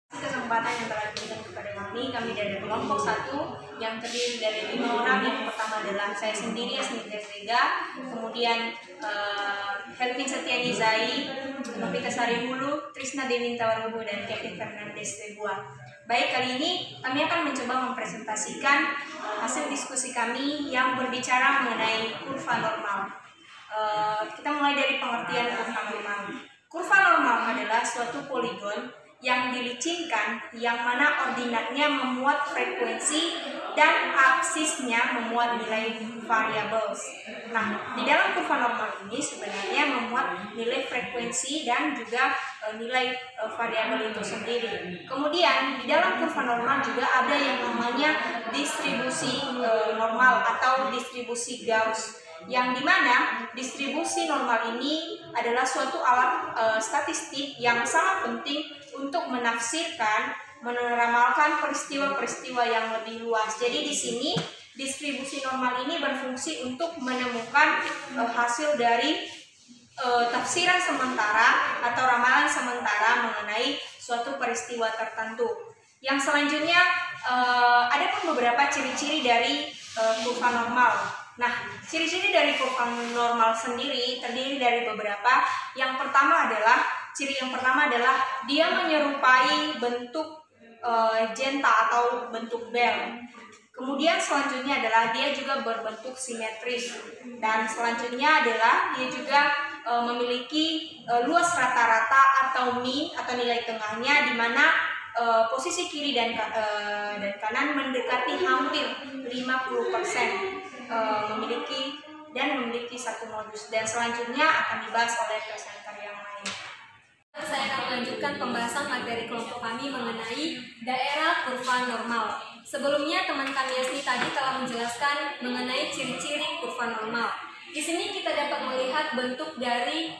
Kesempatan yang telah diberikan kepada kami dari kelompok 1 yang terdiri dari 5 orang. Yang pertama adalah saya sendiri, Yasmin Desrega, kemudian Helvin Setiani Zai, Novita Sari Hulu, Trisna Deminta Warubu, dan Kevin Fernandes Rebua. Baik, kali ini kami akan mencoba mempresentasikan hasil diskusi kami yang berbicara mengenai kurva normal. Kita mulai dari pengertian kurva normal. Kurva normal adalah suatu poligon yang dilicinkan, yang mana ordinatnya memuat frekuensi dan absisnya memuat nilai variabel. Nah, di dalam kurva normal ini sebenarnya memuat nilai frekuensi dan juga nilai variabel itu sendiri. Kemudian di dalam kurva normal juga ada yang namanya distribusi normal atau distribusi Gauss, yang dimana distribusi normal ini adalah suatu alat statistik yang sangat penting untuk menafsirkan, meneramalkan peristiwa-peristiwa yang lebih luas. Jadi di sini distribusi normal ini berfungsi untuk menemukan hasil dari tafsiran sementara atau ramalan sementara mengenai suatu peristiwa tertentu. Yang selanjutnya ada pun beberapa ciri-ciri dari kurva normal. Nah, ciri-ciri dari kurva normal sendiri terdiri dari beberapa. Yang pertama adalah dia menyerupai bentuk genta atau bentuk bel. Kemudian selanjutnya adalah dia juga berbentuk simetris, dan selanjutnya adalah dia juga memiliki luas rata-rata atau mean atau nilai tengahnya, di mana posisi kiri dan kanan mendekati hampir 50%, memiliki satu modus, dan selanjutnya akan dibahas oleh presenter yang lain. Saya akan melanjutkan pembahasan materi kelompok kami mengenai daerah kurva normal. Sebelumnya teman kami Yasmi tadi telah menjelaskan mengenai ciri-ciri kurva normal. Di sini kita dapat melihat bentuk dari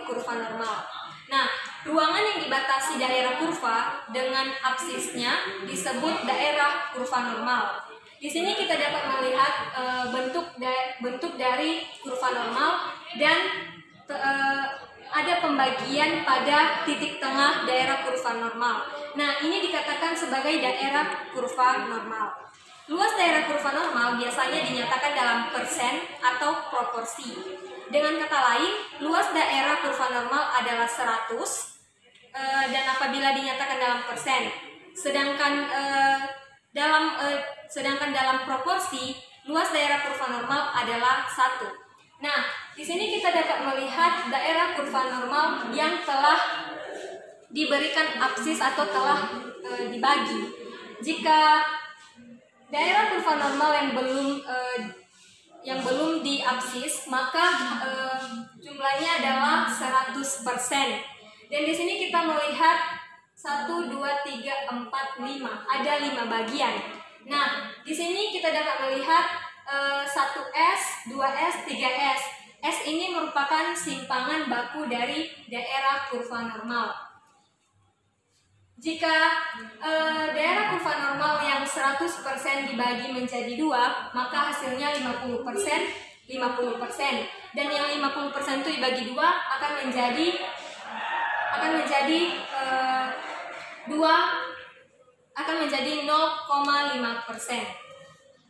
kurva normal. Nah, ruangan yang dibatasi daerah kurva dengan absisnya disebut daerah kurva normal. Di sini kita dapat melihat bentuk dari kurva normal, dan ada pembagian pada titik tengah daerah kurva normal. Nah, ini dikatakan sebagai daerah kurva normal. Luas daerah kurva normal biasanya dinyatakan dalam persen atau proporsi. Dengan kata lain, luas daerah kurva normal adalah 100, dan apabila dinyatakan dalam persen. Sedangkan dalam proporsi, luas daerah kurva normal adalah 1. Nah, di sini kita dapat melihat daerah kurva normal yang telah diberikan absis atau telah dibagi. Jika daerah kurva normal yang belum diabsis, maka jumlahnya adalah 100%. Dan di sini kita melihat 1, 2, 3, 4, 5. Ada 5 bagian. Nah, di sini kita dapat melihat 1S, 2S, 3S. S ini merupakan simpangan baku dari daerah kurva normal. Jika daerah kurva normal yang 100% dibagi menjadi 2, maka hasilnya 50%, 50%. Dan yang 50% itu dibagi 2 akan menjadi 0,5%.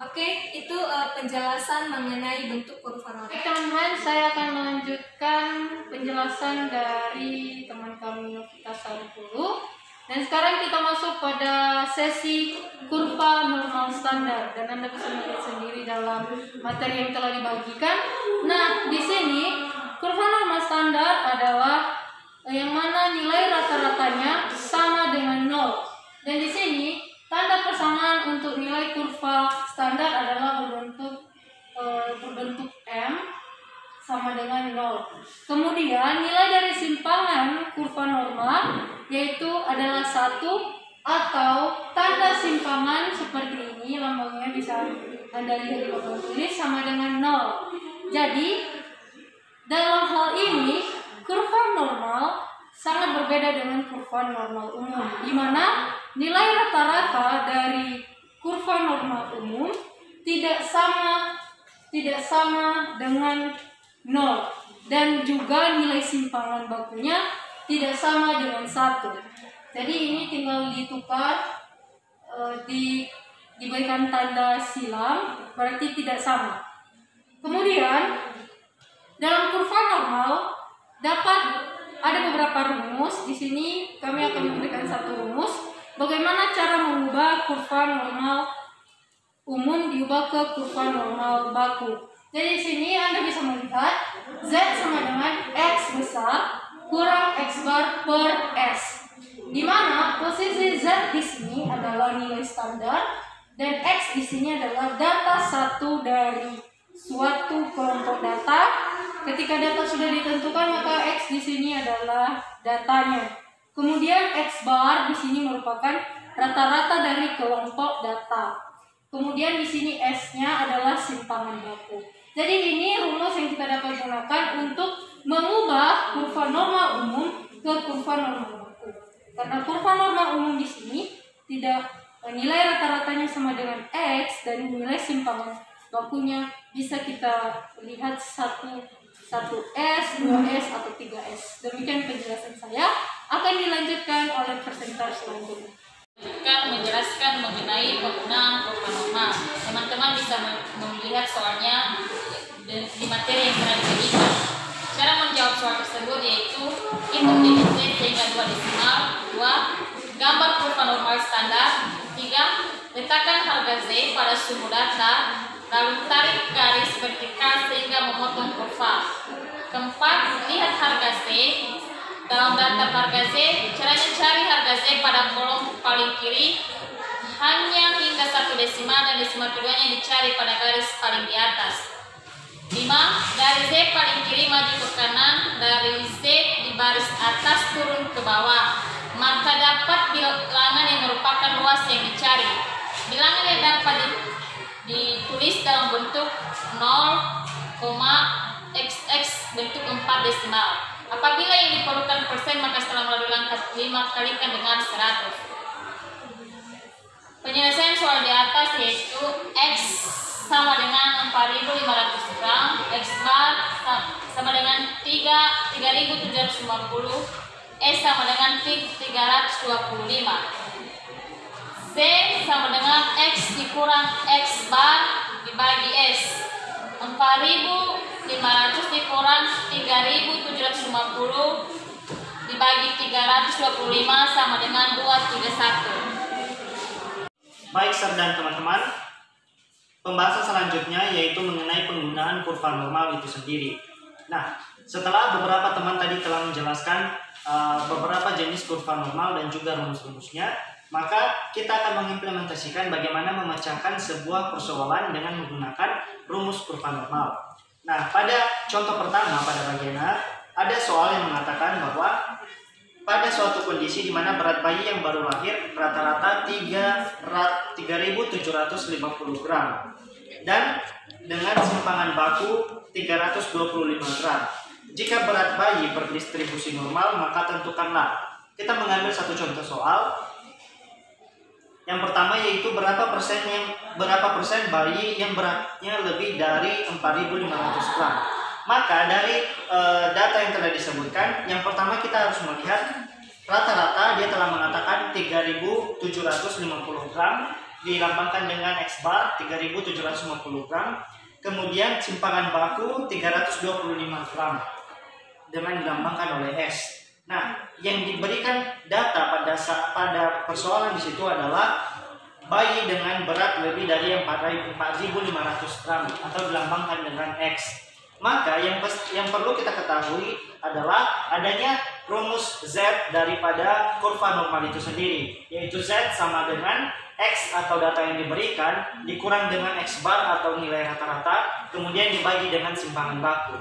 Oke, itu penjelasan mengenai bentuk kurva normal. Teman-teman, saya akan melanjutkan penjelasan dari teman kami Novita Sari Hulu. Dan sekarang kita masuk pada sesi kurva normal standar, dan Anda bisa melihat sendiri dalam materi yang telah dibagikan. Nah, di sini kurva normal standar adalah yang mana nilai rata-ratanya sama dengan 0. Dan di sini tanda persamaan untuk nilai kurva standar adalah berbentuk M sama dengan 0. Kemudian nilai dari simpangan kurva normal yaitu adalah 1, atau tanda simpangan seperti ini, lambangnya bisa Anda lihat di papan tulis, sama dengan 0. Jadi dalam hal ini kurva normal sangat berbeda dengan kurva normal umum, di mana nilai rata-rata dari kurva normal umum tidak sama tidak sama dengan 0. Dan juga nilai simpangan bakunya tidak sama dengan 1. Jadi ini tinggal ditukar, diberikan tanda silang, berarti tidak sama. Kemudian dalam kurva normal dapat ada beberapa rumus. Di sini kami akan memberikan satu rumus bagaimana cara mengubah kurva normal umum diubah ke kurva normal baku. Jadi di sini Anda bisa melihat Z sama dengan X besar kurang X bar per S, di mana posisi Z di sini adalah nilai standar dan X di sini adalah data satu dari suatu kelompok data. Ketika data sudah ditentukan, maka X di sini adalah datanya. Kemudian X bar di sini merupakan rata-rata dari kelompok data. Kemudian di sini S-nya adalah simpangan baku. Jadi ini rumus yang kita dapat gunakan untuk mengubah kurva normal umum ke kurva normal baku. Karena kurva normal umum di sini tidak nilai rata-ratanya sama dengan X dan nilai simpangan bakunya bisa kita lihat 1S, 2S, atau 3S. Demikian penjelasan saya. Akan dilanjutkan oleh presenter selanjutnya. Menjelaskan mengenai penggunaan kurva normal. Teman-teman bisa melihat soalnya di materi yang telah diberikan. Cara menjawab soal tersebut yaitu hitung defisit sehingga 2 desimal, 2 gambar kurva normal standar, 3 letakkan harga Z pada sumbu data, lalu tarik garis vertikal sehingga memotong kurva. 4 lihat harga Z dalam daftar harga Z. Caranya cari harga Z pada kolom paling kiri hanya hingga 1 desimal dan desimal keduanya dicari pada garis paling di atas. 5 dari Z paling kiri maju ke kanan, dari Z di baris atas turun ke bawah, maka dapat bilangan yang merupakan luas yang dicari. Bilangan yang dapat ditulis dalam bentuk 0,xx bentuk 4 desimal. Apabila yang diperlukan persen, maka setelah melalui langkah 5 kalikan dengan 100. Penyelesaian soal di atas yaitu X sama dengan 4.500 gram, X bar sama dengan 3.750, S sama dengan 325, Z sama dengan X dikurang X bar dibagi S, 4.500 dikurang 3.750 dibagi 325 sama dengan 231. Baik, dan teman-teman, pembahasan selanjutnya yaitu mengenai penggunaan kurva normal itu sendiri. Nah, setelah beberapa teman tadi telah menjelaskan beberapa jenis kurva normal dan juga rumus-rumusnya, maka kita akan mengimplementasikan bagaimana memecahkan sebuah persoalan dengan menggunakan rumus kurva normal. Nah, pada contoh pertama pada bagian A, ada soal yang mengatakan bahwa pada suatu kondisi di mana berat bayi yang baru lahir rata-rata 3.750 gram dan dengan simpangan baku 325 gram. Jika berat bayi berdistribusi normal, maka tentukanlah. Kita mengambil satu contoh soal. Yang pertama yaitu berapa persen bayi yang beratnya lebih dari 4.500 gram. Maka dari data yang telah disebutkan, yang pertama kita harus melihat rata-rata dia telah mengatakan 3.750 gram dilambangkan dengan X bar 3.750 gram, kemudian simpangan baku 325 gram dengan dilambangkan oleh S. Nah, yang diberikan data pada persoalan di situ adalah bayi dengan berat lebih dari 4.500 gram atau dilambangkan dengan X. Maka yang perlu kita ketahui adalah adanya rumus Z daripada kurva normal itu sendiri, yaitu Z sama dengan X atau data yang diberikan dikurang dengan X bar atau nilai rata-rata, kemudian dibagi dengan simpangan baku.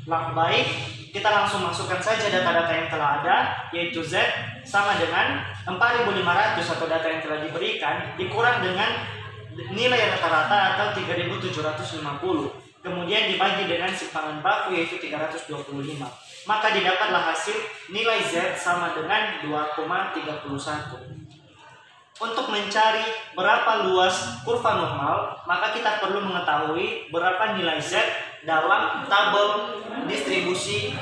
Baik, kita langsung masukkan saja data-data yang telah ada, yaitu Z sama dengan 4.500 atau data yang telah diberikan dikurang dengan nilai rata-rata atau 3.750. Kemudian dibagi dengan simpangan baku yaitu 325. Maka didapatlah hasil nilai Z sama dengan 2,31. Untuk mencari berapa luas kurva normal, maka kita perlu mengetahui berapa nilai Z dalam tabel distribusi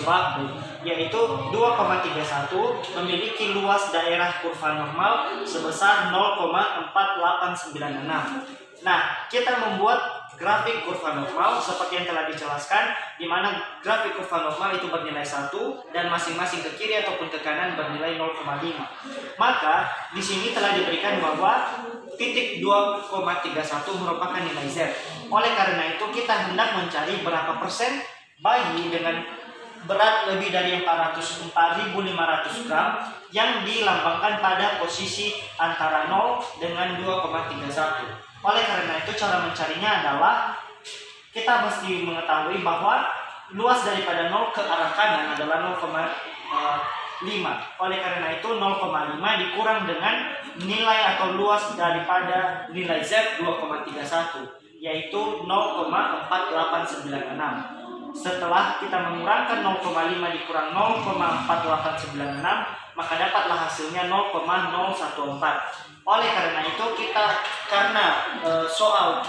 baku, yaitu 2,31 memiliki luas daerah kurva normal sebesar 0,4896. Nah, kita membuat grafik kurva normal seperti yang telah dijelaskan, di mana grafik kurva normal itu bernilai 1 dan masing-masing ke kiri ataupun ke kanan bernilai 0,5. Maka di sini telah diberikan bahwa titik 2,31 merupakan nilai Z. Oleh karena itu kita hendak mencari berapa persen bayi dengan berat lebih dari 4.500 gram yang dilambangkan pada posisi antara 0 dengan 2,31. Oleh karena itu cara mencarinya adalah kita mesti mengetahui bahwa luas daripada 0 ke arah kanan adalah 0,5. Oleh karena itu 0,5 dikurang dengan nilai atau luas daripada nilai Z 2,31, yaitu 0,4896. Setelah kita mengurangkan 0,5 dikurang 0,4896, maka dapatlah hasilnya 0,014. Oleh karena itu karena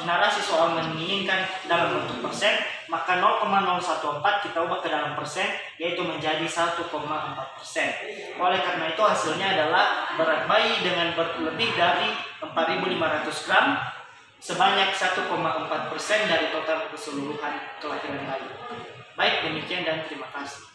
narasi soal menginginkan dalam bentuk persen, maka 0,014 kita ubah ke dalam persen, yaitu menjadi 1,4%. Oleh karena itu hasilnya adalah berat bayi dengan lebih dari 4.500 gram sebanyak 1,4% dari total keseluruhan kelahiran bayi. Baik, demikian dan terima kasih.